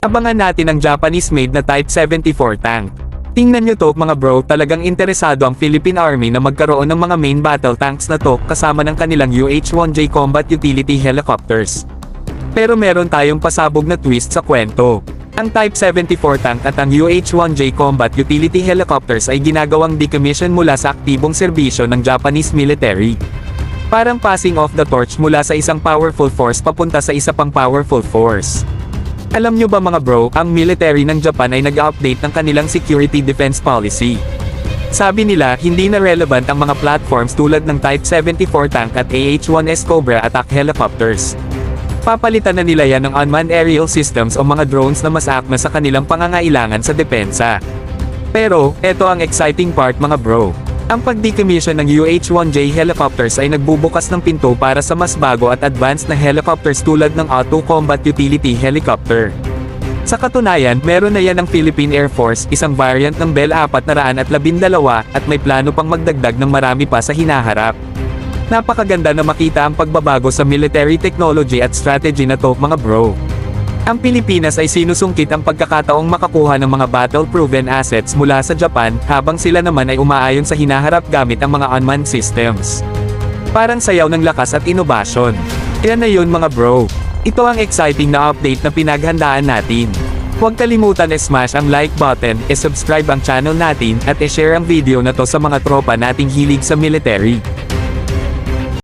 Abangan natin ang Japanese-made na Type 74 tank. Tingnan nyo to mga bro, talagang interesado ang Philippine Army na magkaroon ng mga main battle tanks na to kasama ng kanilang UH-1J Combat Utility Helicopters. Pero meron tayong pasabog na twist sa kwento. Ang Type 74 tank at ang UH-1J Combat Utility Helicopters ay ginagawang decommission mula sa aktibong serbisyo ng Japanese military. Parang passing off the torch mula sa isang powerful force papunta sa isa pang powerful force. Alam nyo ba mga bro, ang military ng Japan ay nag-update ng kanilang security defense policy. Sabi nila, hindi na relevant ang mga platforms tulad ng Type 74 tank at AH-1S Cobra attack helicopters. Papalitan na nila yan ng unmanned aerial systems o mga drones na mas akma sa kanilang pangangailangan sa depensa. Pero, eto ang exciting part mga bro. Ang pag-decommission ng UH-1J helicopters ay nagbubukas ng pinto para sa mas bago at advanced na helicopters tulad ng Auto Combat Utility Helicopter. Sa katunayan, meron na yan ang Philippine Air Force, isang variant ng Bell 412 at may plano pang magdagdag ng marami pa sa hinaharap. Napakaganda na makita ang pagbabago sa military technology at strategy na to mga bro. Ang Pilipinas ay sinusungkit ang pagkakataong makakuha ng mga battle-proven assets mula sa Japan, habang sila naman ay umaayon sa hinaharap gamit ang mga unmanned systems. Parang sayaw ng lakas at inobasyon. Kaya na yun mga bro. Ito ang exciting na update na pinaghandaan natin. Huwag kalimutan smash ang like button, subscribe ang channel natin, at share ang video na to sa mga tropa nating hilig sa military.